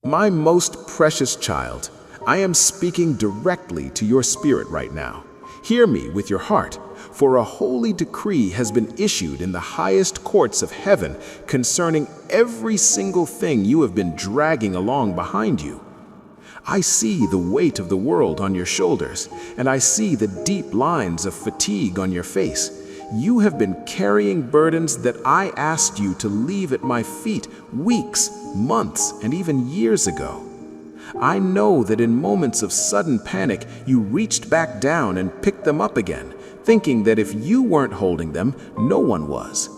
My most precious child, I am speaking directly to your spirit right now. Hear me with your heart, for a holy decree has been issued in the highest courts of heaven concerning every single thing you have been dragging along behind you. I see the weight of the world on your shoulders, and I see the deep lines of fatigue on your face. You have been carrying burdens that I asked you to leave at my feet weeks, months, and even years ago. I know that in moments of sudden panic, you reached back down and picked them up again, thinking that if you weren't holding them, no one was.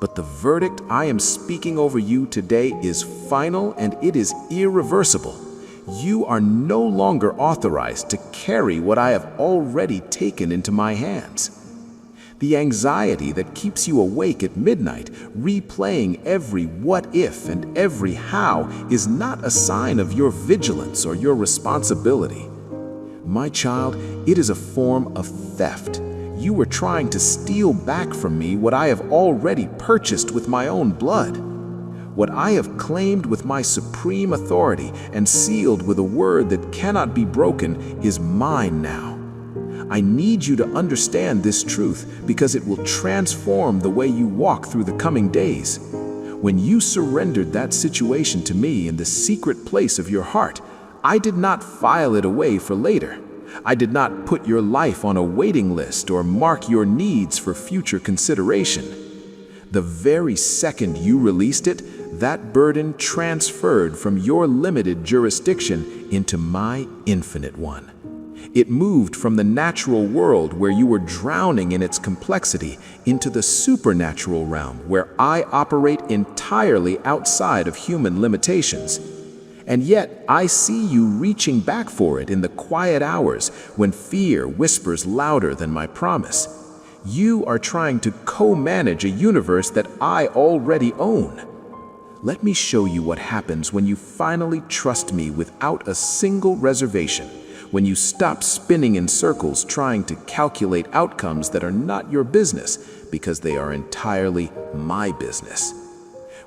But the verdict I am speaking over you today is final, and it is irreversible. You are no longer authorized to carry what I have already taken into my hands. The anxiety that keeps you awake at midnight, replaying every what if and every how, is not a sign of your vigilance or your responsibility. My child, it is a form of theft. You were trying to steal back from me what I have already purchased with my own blood. What I have claimed with my supreme authority and sealed with a word that cannot be broken is mine now. I need you to understand this truth because it will transform the way you walk through the coming days. When you surrendered that situation to me in the secret place of your heart, I did not file it away for later. I did not put your life on a waiting list or mark your needs for future consideration. The very second you released it, that burden transferred from your limited jurisdiction into my infinite one. It moved from the natural world where you were drowning in its complexity into the supernatural realm where I operate entirely outside of human limitations. And yet I see you reaching back for it in the quiet hours when fear whispers louder than my promise. You are trying to co-manage a universe that I already own. Let me show you what happens when you finally trust me without a single reservation. When you stop spinning in circles trying to calculate outcomes that are not your business because they are entirely my business.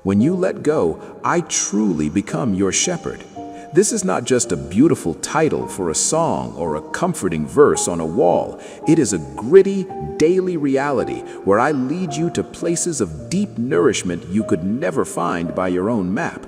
When you let go, I truly become your shepherd. This is not just a beautiful title for a song or a comforting verse on a wall. It is a gritty, daily reality where I lead you to places of deep nourishment you could never find by your own map.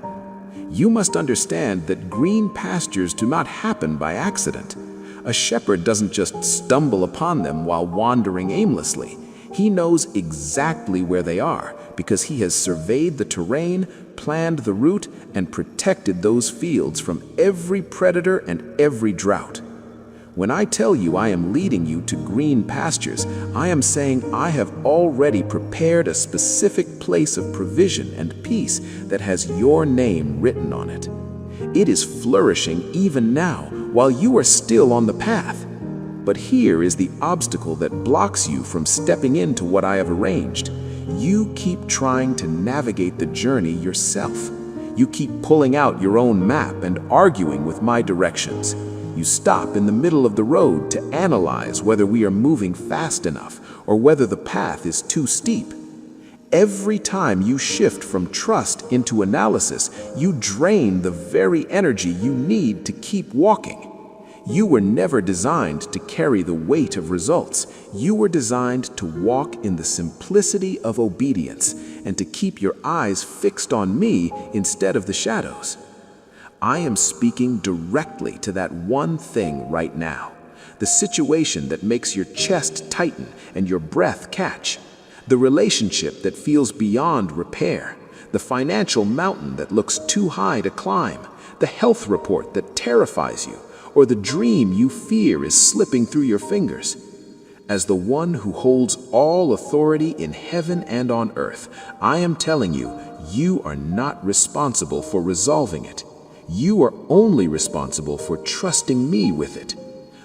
You must understand that green pastures do not happen by accident. A shepherd doesn't just stumble upon them while wandering aimlessly. He knows exactly where they are because he has surveyed the terrain, planned the route, and protected those fields from every predator and every drought. When I tell you I am leading you to green pastures, I am saying I have already prepared a specific place of provision and peace that has your name written on it. It is flourishing even now while you are still on the path. But here is the obstacle that blocks you from stepping into what I have arranged. You keep trying to navigate the journey yourself. You keep pulling out your own map and arguing with my directions. You stop in the middle of the road to analyze whether we are moving fast enough or whether the path is too steep. Every time you shift from trust into analysis, you drain the very energy you need to keep walking. You were never designed to carry the weight of results. You were designed to walk in the simplicity of obedience and to keep your eyes fixed on me instead of the shadows. I am speaking directly to that one thing right now, the situation that makes your chest tighten and your breath catch, the relationship that feels beyond repair, the financial mountain that looks too high to climb, the health report that terrifies you, or the dream you fear is slipping through your fingers. As the one who holds all authority in heaven and on earth, I am telling you, you are not responsible for resolving it. You are only responsible for trusting me with it.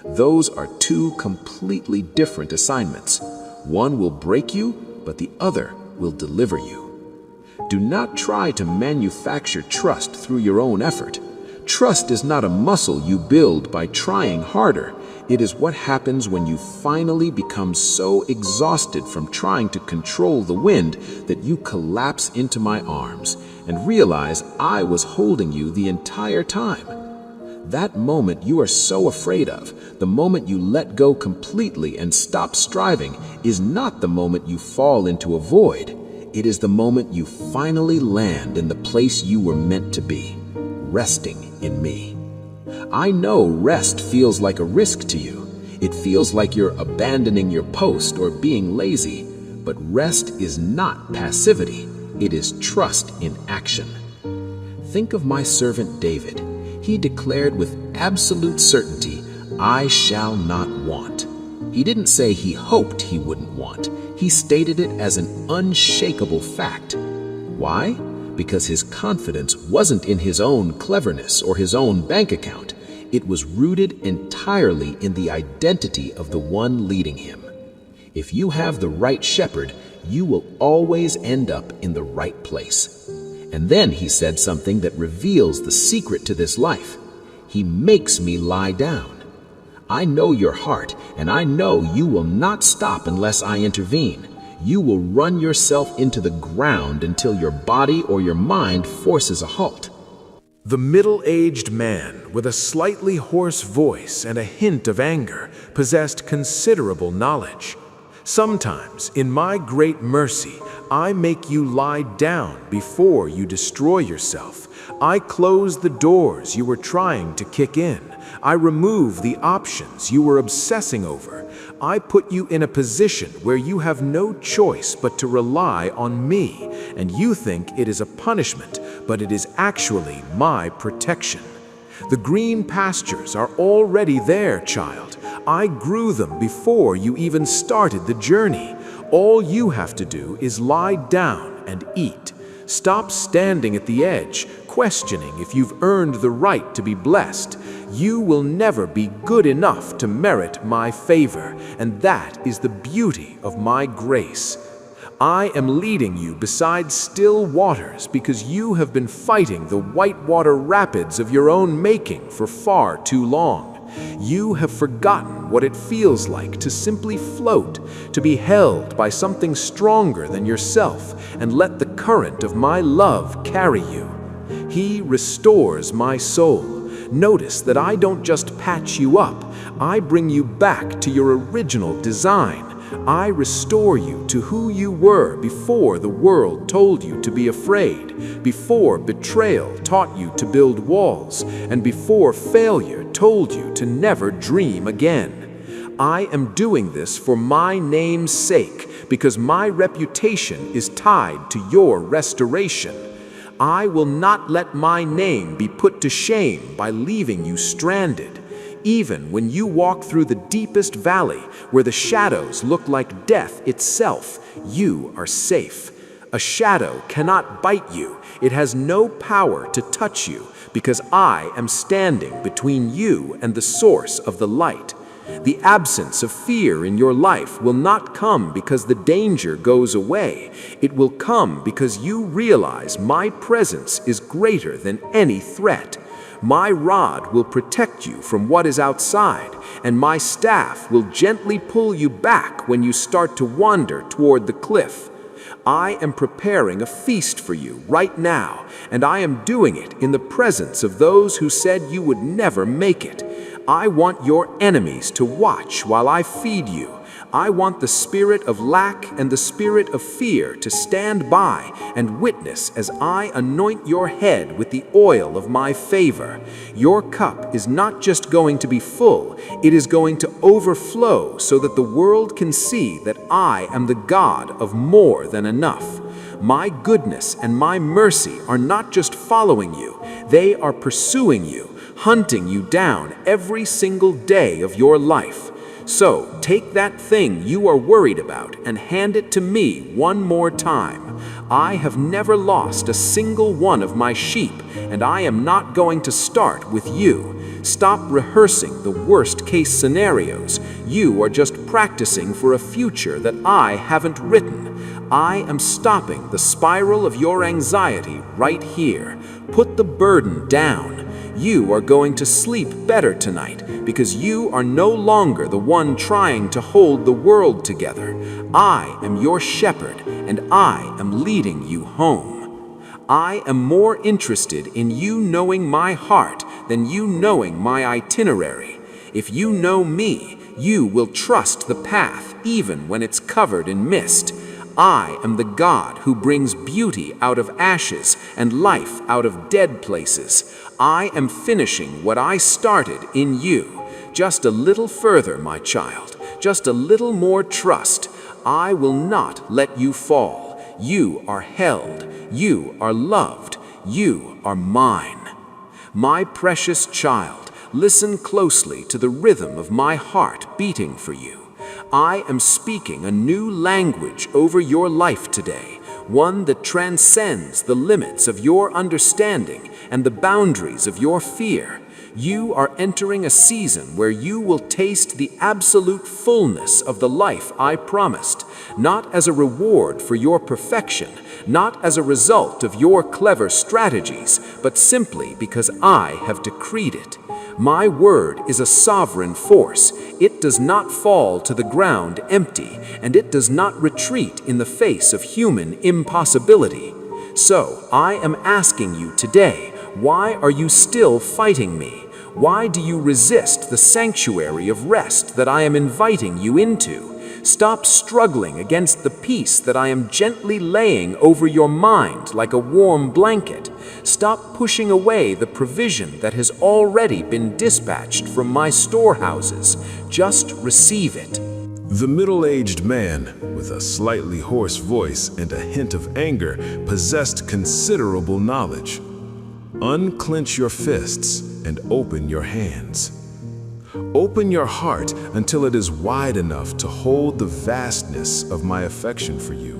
Those are two completely different assignments. One will break you, but the other will deliver you. Do not try to manufacture trust through your own effort. Trust is not a muscle you build by trying harder. It is what happens when you finally become so exhausted from trying to control the wind that you collapse into my arms and realize I was holding you the entire time. That moment you are so afraid of, the moment you let go completely and stop striving, is not the moment you fall into a void. It is the moment you finally land in the place you were meant to be, resting in me. I know rest feels like a risk to you. It feels like you're abandoning your post or being lazy, but rest is not passivity. It is trust in action. Think of my servant David. He declared with absolute certainty, "I shall not want." He didn't say he hoped he wouldn't want. He stated it as an unshakable fact. Why? Because his confidence wasn't in his own cleverness or his own bank account. It was rooted entirely in the identity of the one leading him. If you have the right shepherd, you will always end up in the right place. And then he said something that reveals the secret to this life. He makes me lie down. I know your heart, and I know you will not stop unless I intervene. You will run yourself into the ground until your body or your mind forces a halt. The middle-aged man, with a slightly hoarse voice and a hint of anger, possessed considerable knowledge. Sometimes, in my great mercy, I make you lie down before you destroy yourself. I close the doors you were trying to kick in. I remove the options you were obsessing over. I put you in a position where you have no choice but to rely on me, and you think it is a punishment, but it is actually my protection. The green pastures are already there, child. I grew them before you even started the journey. All you have to do is lie down and eat. Stop standing at the edge, questioning if you've earned the right to be blessed. You will never be good enough to merit my favor, and that is the beauty of my grace. I am leading you beside still waters because you have been fighting the whitewater rapids of your own making for far too long. You have forgotten what it feels like to simply float, to be held by something stronger than yourself, and let the current of my love carry you. He restores my soul. Notice that I don't just patch you up, I bring you back to your original design. I restore you to who you were before the world told you to be afraid, before betrayal taught you to build walls, and before failure told you to never dream again. I am doing this for my name's sake, because my reputation is tied to your restoration. I will not let my name be put to shame by leaving you stranded. Even when you walk through the deepest valley, where the shadows look like death itself, you are safe. A shadow cannot bite you. It has no power to touch you, because I am standing between you and the source of the light. The absence of fear in your life will not come because the danger goes away. It will come because you realize my presence is greater than any threat. My rod will protect you from what is outside, and my staff will gently pull you back when you start to wander toward the cliff. I am preparing a feast for you right now, and I am doing it in the presence of those who said you would never make it. I want your enemies to watch while I feed you. I want the spirit of lack and the spirit of fear to stand by and witness as I anoint your head with the oil of my favor. Your cup is not just going to be full, it is going to overflow so that the world can see that I am the God of more than enough. My goodness and my mercy are not just following you, they are pursuing you, hunting you down every single day of your life. So take that thing you are worried about and hand it to me one more time. I have never lost a single one of my sheep, and I am not going to start with you. Stop rehearsing the worst-case scenarios. You are just practicing for a future that I haven't written. I am stopping the spiral of your anxiety right here. Put the burden down. You are going to sleep better tonight because you are no longer the one trying to hold the world together. I am your shepherd, and I am leading you home. I am more interested in you knowing my heart than you knowing my itinerary. If you know me, you will trust the path even when it's covered in mist. I am the God who brings beauty out of ashes and life out of dead places. I am finishing what I started in you. Just a little further, my child, just a little more trust. I will not let you fall. You are held. You are loved. You are mine. My precious child, listen closely to the rhythm of my heart beating for you. I am speaking a new language over your life today, one that transcends the limits of your understanding and the boundaries of your fear. You are entering a season where you will taste the absolute fullness of the life I promised, not as a reward for your perfection, not as a result of your clever strategies, but simply because I have decreed it. My word is a sovereign force. It does not fall to the ground empty, and it does not retreat in the face of human impossibility. So, I am asking you today, why are you still fighting me? Why do you resist the sanctuary of rest that I am inviting you into? Stop struggling against the peace that I am gently laying over your mind like a warm blanket. Stop pushing away the provision that has already been dispatched from my storehouses. Just receive it. The middle-aged man, with a slightly hoarse voice and a hint of anger, possessed considerable knowledge. Unclench your fists and open your hands. Open your heart until it is wide enough to hold the vastness of my affection for you.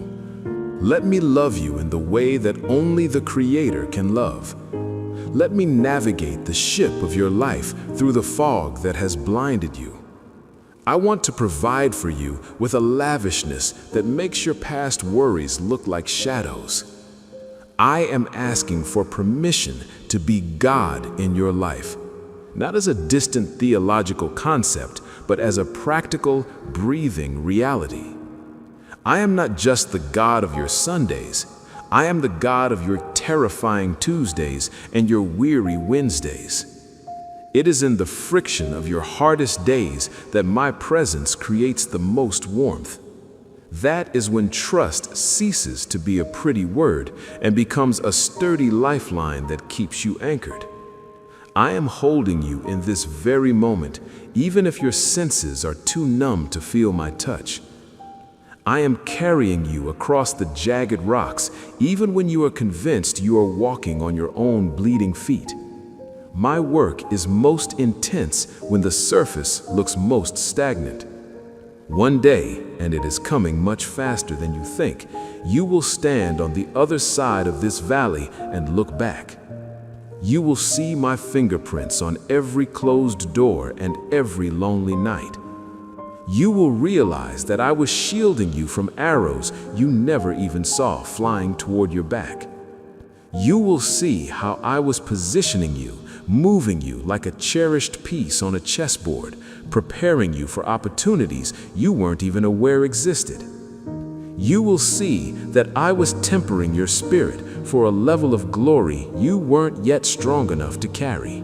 Let me love you in the way that only the Creator can love. Let me navigate the ship of your life through the fog that has blinded you. I want to provide for you with a lavishness that makes your past worries look like shadows. I am asking for permission to be God in your life, not as a distant theological concept, but as a practical, breathing reality. I am not just the God of your Sundays. I am the God of your terrifying Tuesdays and your weary Wednesdays. It is in the friction of your hardest days that my presence creates the most warmth. That is when trust ceases to be a pretty word and becomes a sturdy lifeline that keeps you anchored. I am holding you in this very moment, even if your senses are too numb to feel my touch. I am carrying you across the jagged rocks, even when you are convinced you are walking on your own bleeding feet. My work is most intense when the surface looks most stagnant. One day, and it is coming much faster than you think, you will stand on the other side of this valley and look back. You will see my fingerprints on every closed door and every lonely night. You will realize that I was shielding you from arrows you never even saw flying toward your back. You will see how I was positioning you, moving you like a cherished piece on a chessboard, preparing you for opportunities you weren't even aware existed. You will see that I was tempering your spirit for a level of glory you weren't yet strong enough to carry.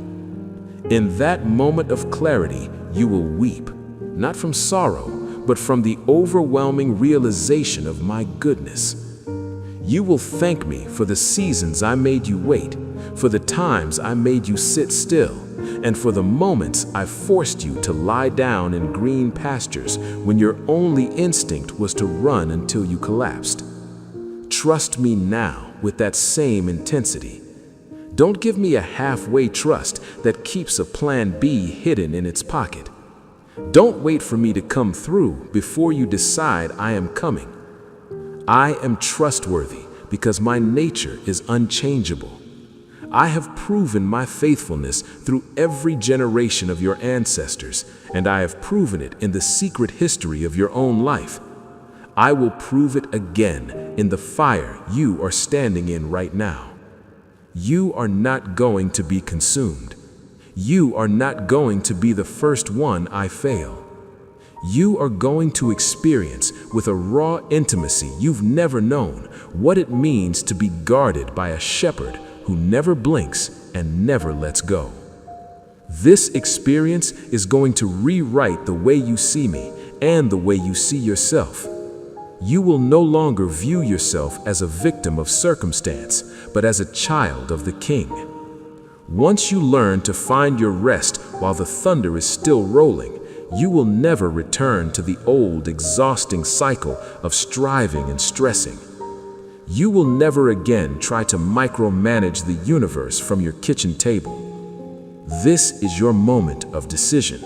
In that moment of clarity, you will weep, not from sorrow, but from the overwhelming realization of my goodness. You will thank me for the seasons I made you wait, for the times I made you sit still, and for the moments I forced you to lie down in green pastures when your only instinct was to run until you collapsed. Trust me now with that same intensity. Don't give me a halfway trust that keeps a plan B hidden in its pocket. Don't wait for me to come through before you decide I am coming. I am trustworthy because my nature is unchangeable. I have proven my faithfulness through every generation of your ancestors, and I have proven it in the secret history of your own life. I will prove it again in the fire you are standing in right now. You are not going to be consumed. You are not going to be the first one I fail. You are going to experience with a raw intimacy you've never known what it means to be guarded by a shepherd who never blinks and never lets go. This experience is going to rewrite the way you see me and the way you see yourself. You will no longer view yourself as a victim of circumstance, but as a child of the King. Once you learn to find your rest while the thunder is still rolling, you will never return to the old exhausting cycle of striving and stressing. You will never again try to micromanage the universe from your kitchen table. This is your moment of decision.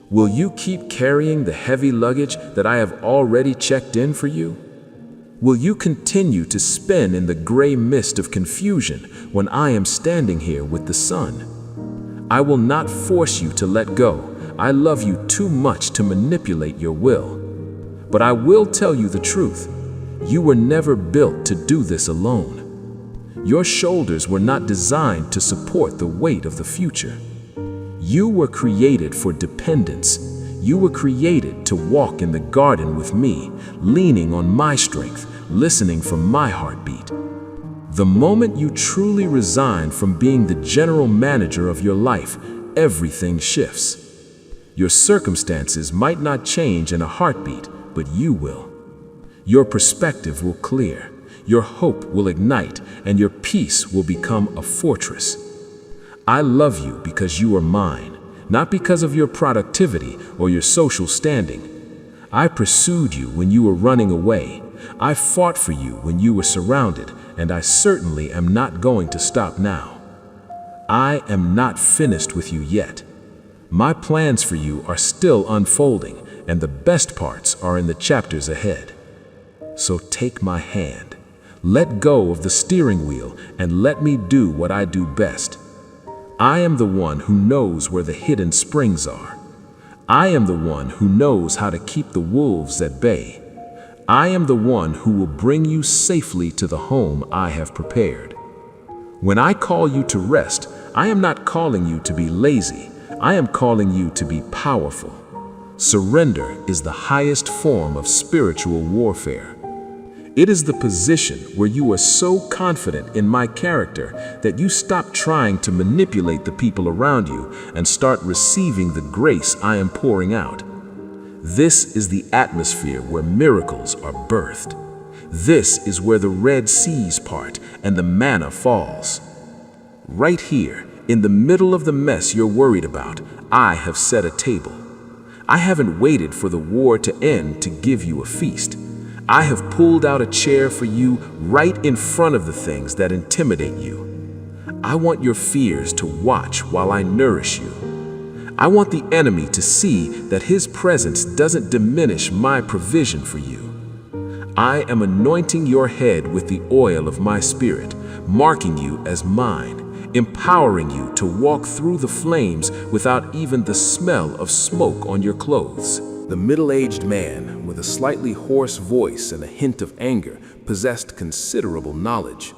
Will you keep carrying the heavy luggage that I have already checked in for you? Will you continue to spin in the gray mist of confusion when I am standing here with the sun? I will not force you to let go. I love you too much to manipulate your will. But I will tell you the truth. You were never built to do this alone. Your shoulders were not designed to support the weight of the future. You were created for dependence. You were created to walk in the garden with me, leaning on my strength, listening for my heartbeat. The moment you truly resign from being the general manager of your life, everything shifts. Your circumstances might not change in a heartbeat, but you will. Your perspective will clear, your hope will ignite, and your peace will become a fortress. I love you because you are mine, not because of your productivity or your social standing. I pursued you when you were running away. I fought for you when you were surrounded, and I certainly am not going to stop now. I am not finished with you yet. My plans for you are still unfolding, and the best parts are in the chapters ahead. So take my hand, let go of the steering wheel, and let me do what I do best. I am the one who knows where the hidden springs are. I am the one who knows how to keep the wolves at bay. I am the one who will bring you safely to the home I have prepared. When I call you to rest, I am not calling you to be lazy. I am calling you to be powerful. Surrender is the highest form of spiritual warfare. It is the position where you are so confident in my character that you stop trying to manipulate the people around you and start receiving the grace I am pouring out. This is the atmosphere where miracles are birthed. This is where the Red Seas part and the manna falls. Right here, in the middle of the mess you're worried about, I have set a table. I haven't waited for the war to end to give you a feast. I have pulled out a chair for you right in front of the things that intimidate you. I want your fears to watch while I nourish you. I want the enemy to see that his presence doesn't diminish my provision for you. I am anointing your head with the oil of my spirit, marking you as mine, empowering you to walk through the flames without even the smell of smoke on your clothes. The middle-aged man, with a slightly hoarse voice and a hint of anger, possessed considerable knowledge.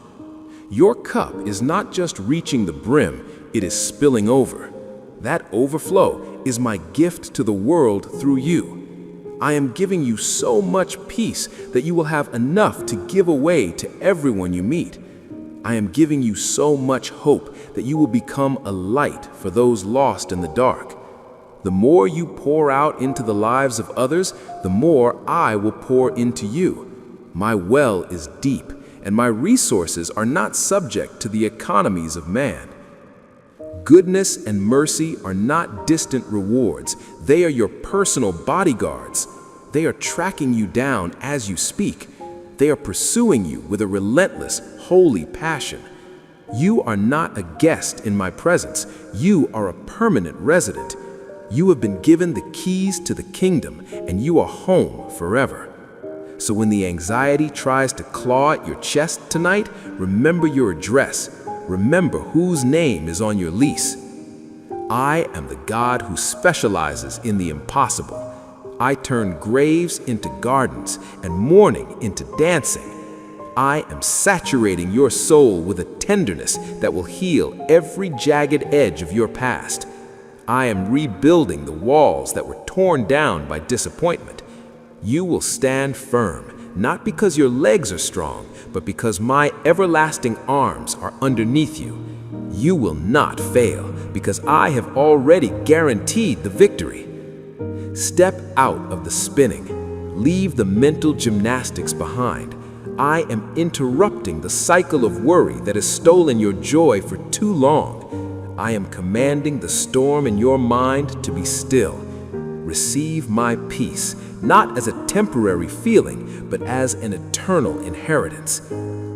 Your cup is not just reaching the brim, it is spilling over. That overflow is my gift to the world through you. I am giving you so much peace that you will have enough to give away to everyone you meet. I am giving you so much hope that you will become a light for those lost in the dark. The more you pour out into the lives of others, the more I will pour into you. My well is deep, and my resources are not subject to the economies of man. Goodness and mercy are not distant rewards. They are your personal bodyguards. They are tracking you down as you speak. They are pursuing you with a relentless, holy passion. You are not a guest in my presence. You are a permanent resident. You have been given the keys to the kingdom, and you are home forever. So when the anxiety tries to claw at your chest tonight, remember your address. Remember whose name is on your lease. I am the God who specializes in the impossible. I turn graves into gardens and mourning into dancing. I am saturating your soul with a tenderness that will heal every jagged edge of your past. I am rebuilding the walls that were torn down by disappointment. You will stand firm, not because your legs are strong, but because my everlasting arms are underneath you. You will not fail, because I have already guaranteed the victory. Step out of the spinning. Leave the mental gymnastics behind. I am interrupting the cycle of worry that has stolen your joy for too long. I am commanding the storm in your mind to be still. Receive my peace, not as a temporary feeling, but as an eternal inheritance.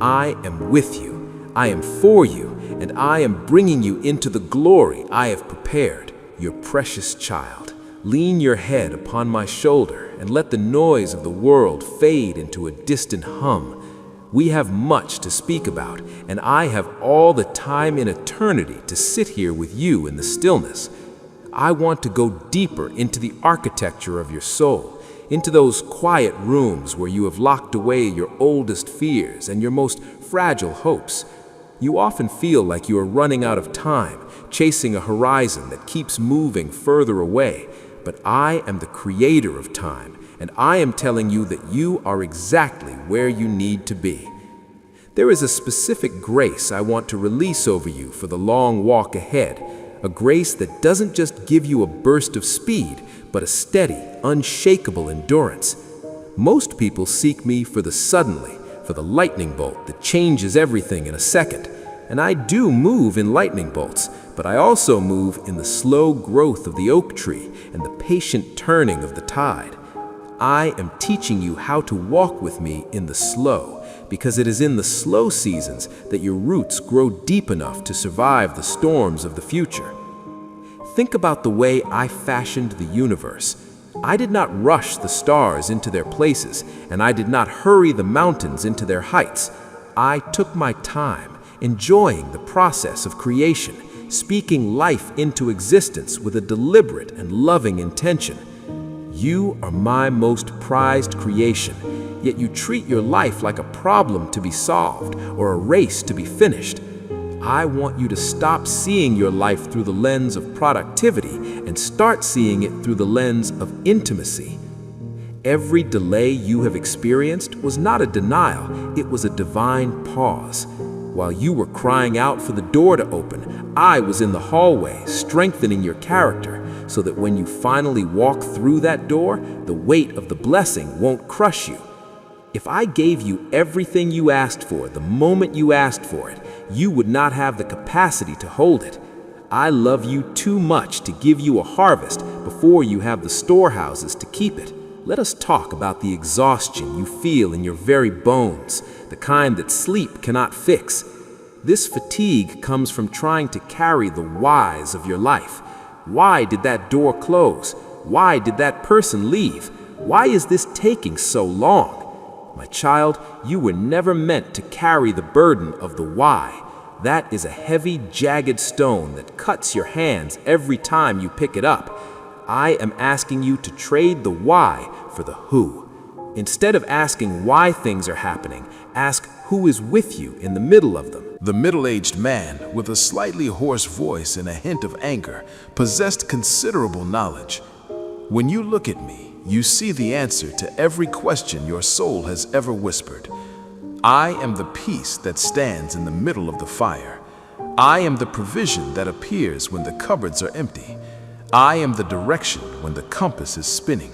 I am with you, I am for you, and I am bringing you into the glory I have prepared, your precious child. Lean your head upon my shoulder and let the noise of the world fade into a distant hum. We have much to speak about, and I have all the time in eternity to sit here with you in the stillness. I want to go deeper into the architecture of your soul, into those quiet rooms where you have locked away your oldest fears and your most fragile hopes. You often feel like you are running out of time, chasing a horizon that keeps moving further away. But I am the creator of time, and I am telling you that you are exactly where you need to be. There is a specific grace I want to release over you for the long walk ahead, a grace that doesn't just give you a burst of speed, but a steady, unshakable endurance. Most people seek me for the suddenly, for the lightning bolt that changes everything in a second. And I do move in lightning bolts, but I also move in the slow growth of the oak tree and the patient turning of the tide. I am teaching you how to walk with me in the slow, because it is in the slow seasons that your roots grow deep enough to survive the storms of the future. Think about the way I fashioned the universe. I did not rush the stars into their places, and I did not hurry the mountains into their heights. I took my time, enjoying the process of creation, speaking life into existence with a deliberate and loving intention. You are my most prized creation, yet you treat your life like a problem to be solved or a race to be finished. I want you to stop seeing your life through the lens of productivity and start seeing it through the lens of intimacy. Every delay you have experienced was not a denial, it was a divine pause. While you were crying out for the door to open, I was in the hallway strengthening your character so that when you finally walk through that door, the weight of the blessing won't crush you. If I gave you everything you asked for the moment you asked for it, you would not have the capacity to hold it. I love you too much to give you a harvest before you have the storehouses to keep it. Let us talk about the exhaustion you feel in your very bones, the kind that sleep cannot fix. This fatigue comes from trying to carry the whys of your life. Why did that door close? Why did that person leave? Why is this taking so long? My child, you were never meant to carry the burden of the why. That is a heavy, jagged stone that cuts your hands every time you pick it up. I am asking you to trade the why for the who. Instead of asking why things are happening, ask who is with you in the middle of them. The middle-aged man, with a slightly hoarse voice and a hint of anger, possessed considerable knowledge. When you look at me, you see the answer to every question your soul has ever whispered. I am the peace that stands in the middle of the fire. I am the provision that appears when the cupboards are empty. I am the direction when the compass is spinning.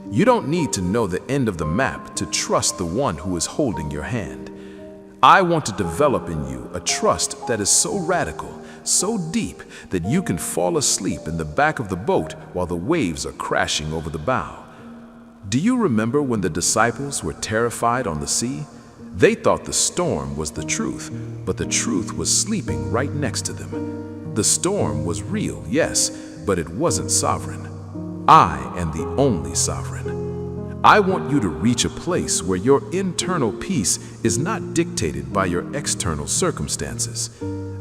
You don't need to know the end of the map to trust the one who is holding your hand. I want to develop in you a trust that is so radical, so deep, that you can fall asleep in the back of the boat while the waves are crashing over the bow. Do you remember when the disciples were terrified on the sea? They thought the storm was the truth, but the truth was sleeping right next to them. The storm was real, yes, but it wasn't sovereign. I am the only sovereign. I want you to reach a place where your internal peace is not dictated by your external circumstances.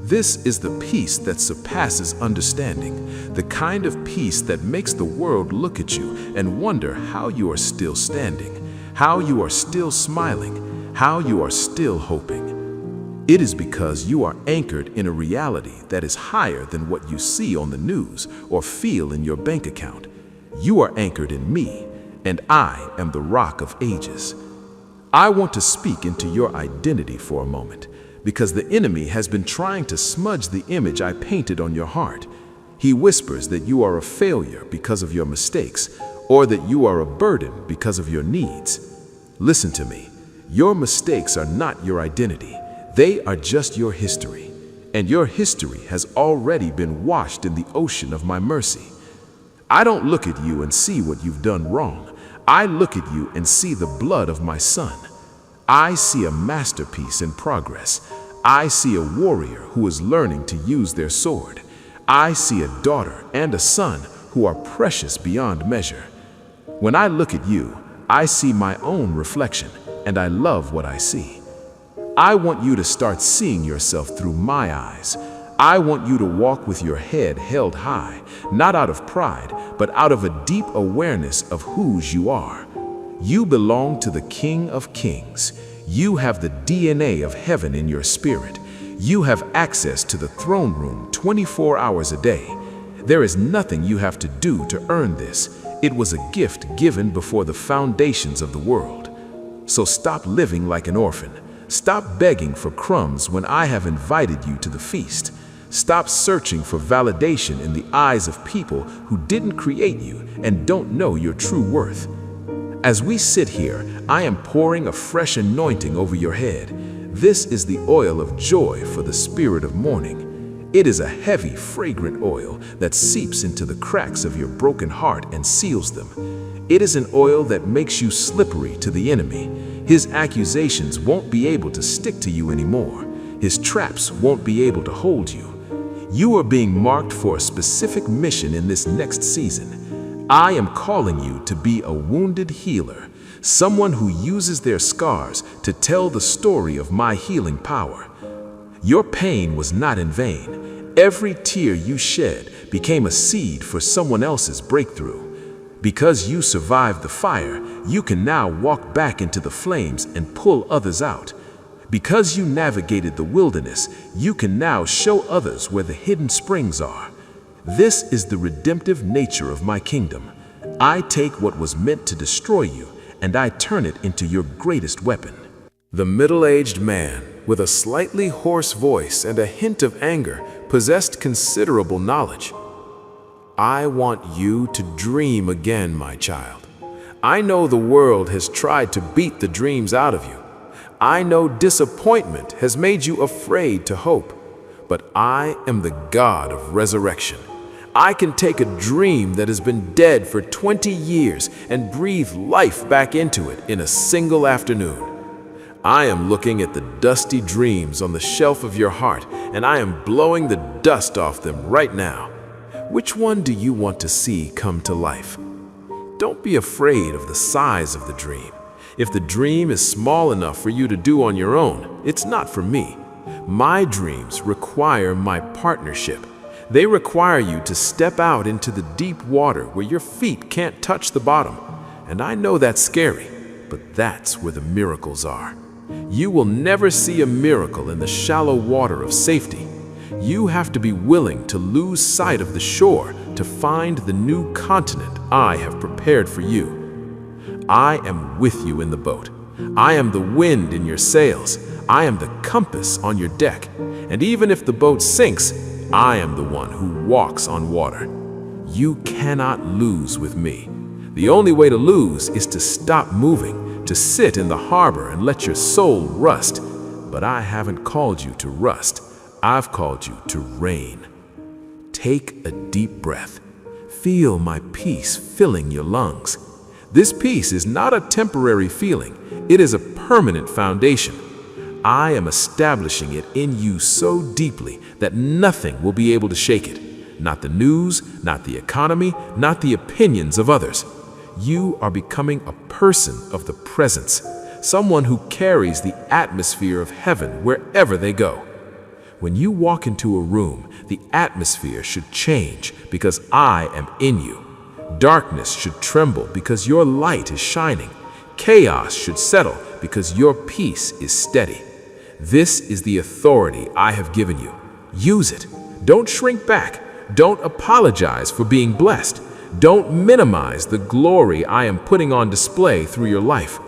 This is the peace that surpasses understanding, the kind of peace that makes the world look at you and wonder how you are still standing, how you are still smiling, how you are still hoping. It is because you are anchored in a reality that is higher than what you see on the news or feel in your bank account. You are anchored in me, and I am the Rock of Ages. I want to speak into your identity for a moment, because the enemy has been trying to smudge the image I painted on your heart. He whispers that you are a failure because of your mistakes, or that you are a burden because of your needs. Listen to me. Your mistakes are not your identity. They are just your history. And your history has already been washed in the ocean of my mercy. I don't look at you and see what you've done wrong. I look at you and see the blood of my son. I see a masterpiece in progress. I see a warrior who is learning to use their sword. I see a daughter and a son who are precious beyond measure. When I look at you, I see my own reflection, and I love what I see. I want you to start seeing yourself through my eyes. I want you to walk with your head held high, not out of pride, but out of a deep awareness of whose you are. You belong to the King of Kings. You have the DNA of heaven in your spirit. You have access to the throne room 24 hours a day. There is nothing you have to do to earn this. It was a gift given before the foundations of the world. So stop living like an orphan. Stop begging for crumbs when I have invited you to the feast. Stop searching for validation in the eyes of people who didn't create you and don't know your true worth. As we sit here, I am pouring a fresh anointing over your head. This is the oil of joy for the spirit of mourning. It is a heavy, fragrant oil that seeps into the cracks of your broken heart and seals them. It is an oil that makes you slippery to the enemy. His accusations won't be able to stick to you anymore. His traps won't be able to hold you. You are being marked for a specific mission in this next season. I am calling you to be a wounded healer, someone who uses their scars to tell the story of my healing power. Your pain was not in vain. Every tear you shed became a seed for someone else's breakthrough. Because you survived the fire, you can now walk back into the flames and pull others out. Because you navigated the wilderness, you can now show others where the hidden springs are. This is the redemptive nature of my kingdom. I take what was meant to destroy you, and I turn it into your greatest weapon. The middle-aged man, with a slightly hoarse voice and a hint of anger, possessed considerable knowledge. I want you to dream again, my child. I know the world has tried to beat the dreams out of you. I know disappointment has made you afraid to hope, but I am the God of resurrection. I can take a dream that has been dead for 20 years and breathe life back into it in a single afternoon. I am looking at the dusty dreams on the shelf of your heart, and I am blowing the dust off them right now. Which one do you want to see come to life? Don't be afraid of the size of the dream. If the dream is small enough for you to do on your own, it's not for me. My dreams require my partnership. They require you to step out into the deep water where your feet can't touch the bottom. And I know that's scary, but that's where the miracles are. You will never see a miracle in the shallow water of safety. You have to be willing to lose sight of the shore to find the new continent I have prepared for you. I am with you in the boat. I am the wind in your sails. I am the compass on your deck. And even if the boat sinks, I am the one who walks on water. You cannot lose with me. The only way to lose is to stop moving, to sit in the harbor and let your soul rust. But I haven't called you to rust. I've called you to reign. Take a deep breath. Feel my peace filling your lungs. This peace is not a temporary feeling. It is a permanent foundation. I am establishing it in you so deeply that nothing will be able to shake it. Not the news, not the economy, not the opinions of others. You are becoming a person of the presence, someone who carries the atmosphere of heaven wherever they go. When you walk into a room, the atmosphere should change because I am in you. Darkness should tremble because your light is shining. Chaos should settle because your peace is steady. This is the authority I have given you. Use it. Don't shrink back. Don't apologize for being blessed. Don't minimize the glory I am putting on display through your life.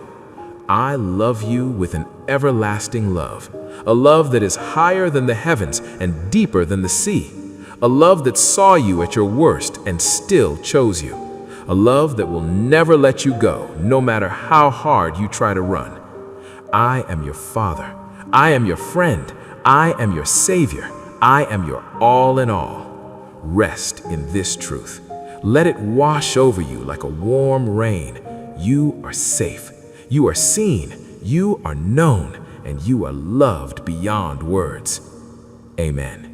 I love you with an everlasting love, a love that is higher than the heavens and deeper than the sea, a love that saw you at your worst and still chose you, a love that will never let you go, no matter how hard you try to run. I am your Father. I am your friend. I am your Savior. I am your all in all. Rest in this truth. Let it wash over you like a warm rain. You are safe. You are seen. You are known. And you are loved beyond words. Amen.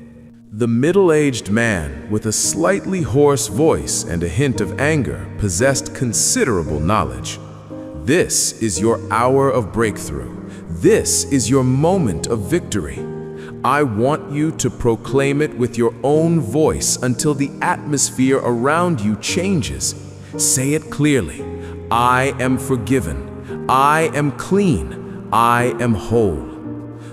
The middle-aged man, with a slightly hoarse voice and a hint of anger, possessed considerable knowledge. This is your hour of breakthrough. This is your moment of victory. I want you to proclaim it with your own voice until the atmosphere around you changes. Say it clearly. I am forgiven. I am clean. I am whole.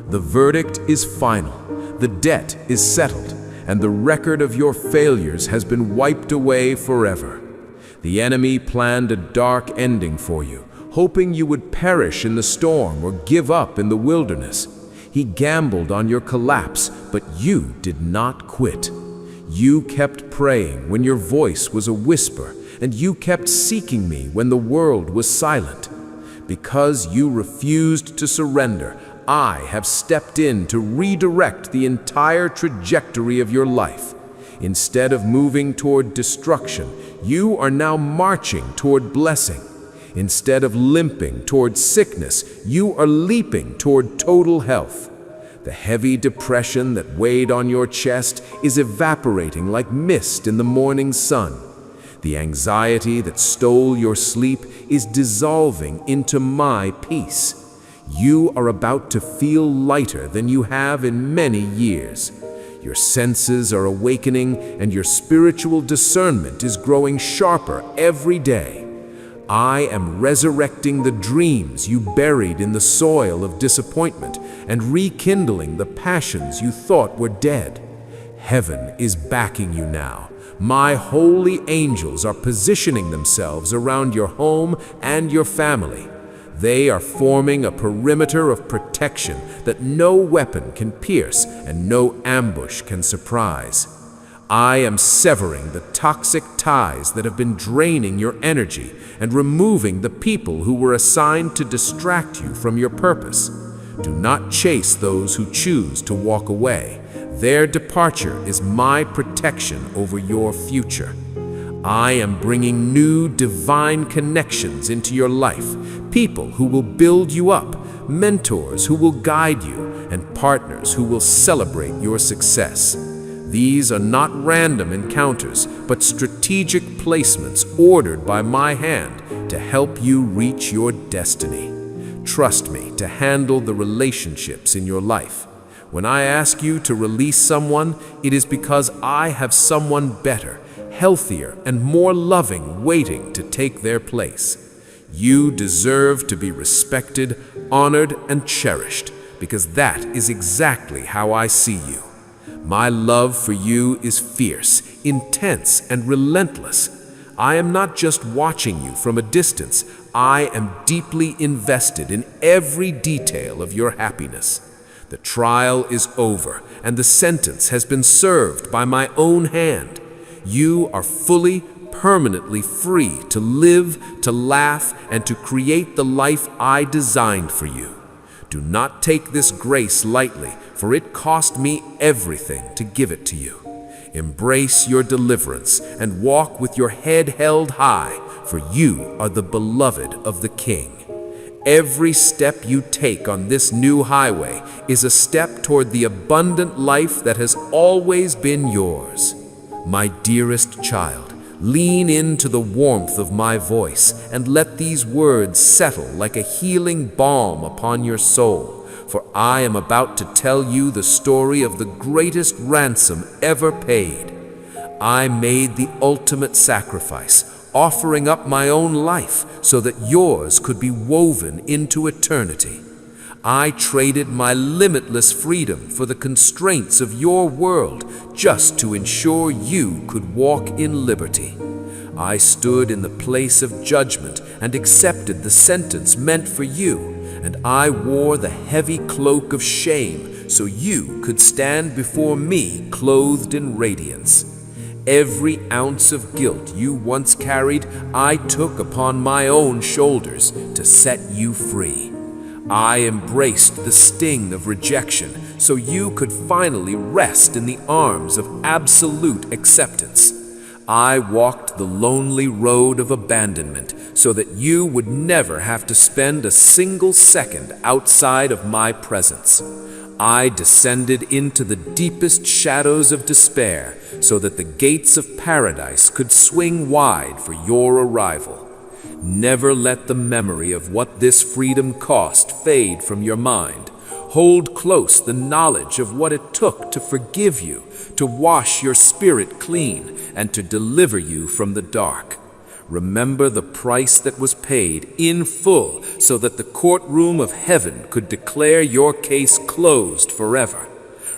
The verdict is final. The debt is settled, and the record of your failures has been wiped away forever. The enemy planned a dark ending for you, hoping you would perish in the storm or give up in the wilderness. He gambled on your collapse, but you did not quit. You kept praying when your voice was a whisper, and you kept seeking me when the world was silent. Because you refused to surrender, I have stepped in to redirect the entire trajectory of your life. Instead of moving toward destruction, you are now marching toward blessing. Instead of limping toward sickness, you are leaping toward total health. The heavy depression that weighed on your chest is evaporating like mist in the morning sun. The anxiety that stole your sleep is dissolving into my peace. You are about to feel lighter than you have in many years. Your senses are awakening and your spiritual discernment is growing sharper every day. I am resurrecting the dreams you buried in the soil of disappointment and rekindling the passions you thought were dead. Heaven is backing you now. My holy angels are positioning themselves around your home and your family. They are forming a perimeter of protection that no weapon can pierce and no ambush can surprise. I am severing the toxic ties that have been draining your energy and removing the people who were assigned to distract you from your purpose. Do not chase those who choose to walk away. Their departure is my protection over your future. I am bringing new divine connections into your life, people who will build you up, mentors who will guide you, and partners who will celebrate your success. These are not random encounters, but strategic placements ordered by my hand to help you reach your destiny. Trust me to handle the relationships in your life. When I ask you to release someone, it is because I have someone better, healthier, and more loving waiting to take their place. You deserve to be respected, honored, and cherished, because that is exactly how I see you. My love for you is fierce, intense, and relentless. I am not just watching you from a distance. I am deeply invested in every detail of your happiness. The trial is over, and the sentence has been served by my own hand. You are fully, permanently free to live, to laugh, and to create the life I designed for you. Do not take this grace lightly, for it cost me everything to give it to you. Embrace your deliverance and walk with your head held high, for you are the beloved of the King. Every step you take on this new highway is a step toward the abundant life that has always been yours. My dearest child, lean into the warmth of my voice and let these words settle like a healing balm upon your soul, for I am about to tell you the story of the greatest ransom ever paid. I made the ultimate sacrifice, offering up my own life so that yours could be woven into eternity. I traded my limitless freedom for the constraints of your world just to ensure you could walk in liberty. I stood in the place of judgment and accepted the sentence meant for you, and I wore the heavy cloak of shame so you could stand before me clothed in radiance. Every ounce of guilt you once carried, I took upon my own shoulders to set you free. I embraced the sting of rejection so you could finally rest in the arms of absolute acceptance. I walked the lonely road of abandonment so that you would never have to spend a single second outside of my presence. I descended into the deepest shadows of despair so that the gates of paradise could swing wide for your arrival. Never let the memory of what this freedom cost fade from your mind. Hold close the knowledge of what it took to forgive you, to wash your spirit clean, and to deliver you from the dark. Remember the price that was paid in full so that the courtroom of heaven could declare your case closed forever.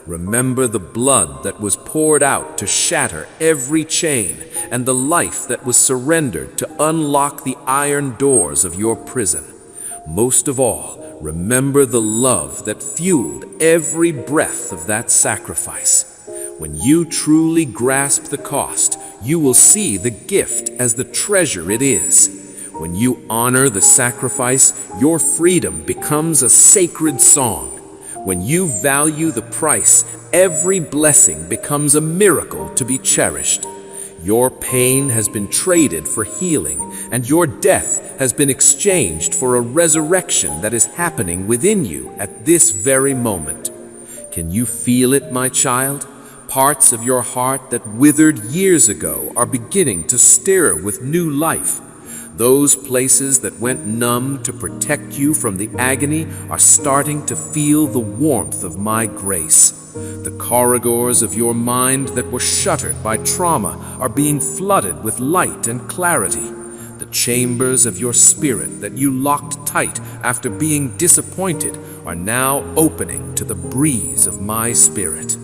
Remember the blood that was poured out to shatter every chain, and the life that was surrendered to unlock the iron doors of your prison. Most of all, remember the love that fueled every breath of that sacrifice. When you truly grasp the cost, you will see the gift as the treasure it is. When you honor the sacrifice, your freedom becomes a sacred song. When you value the price, every blessing becomes a miracle to be cherished. Your pain has been traded for healing, and your death has been exchanged for a resurrection that is happening within you at this very moment. Can you feel it, my child? Parts of your heart that withered years ago are beginning to stir with new life. Those places that went numb to protect you from the agony are starting to feel the warmth of my grace. The corridors of your mind that were shuttered by trauma are being flooded with light and clarity. The chambers of your spirit that you locked tight after being disappointed are now opening to the breeze of my spirit.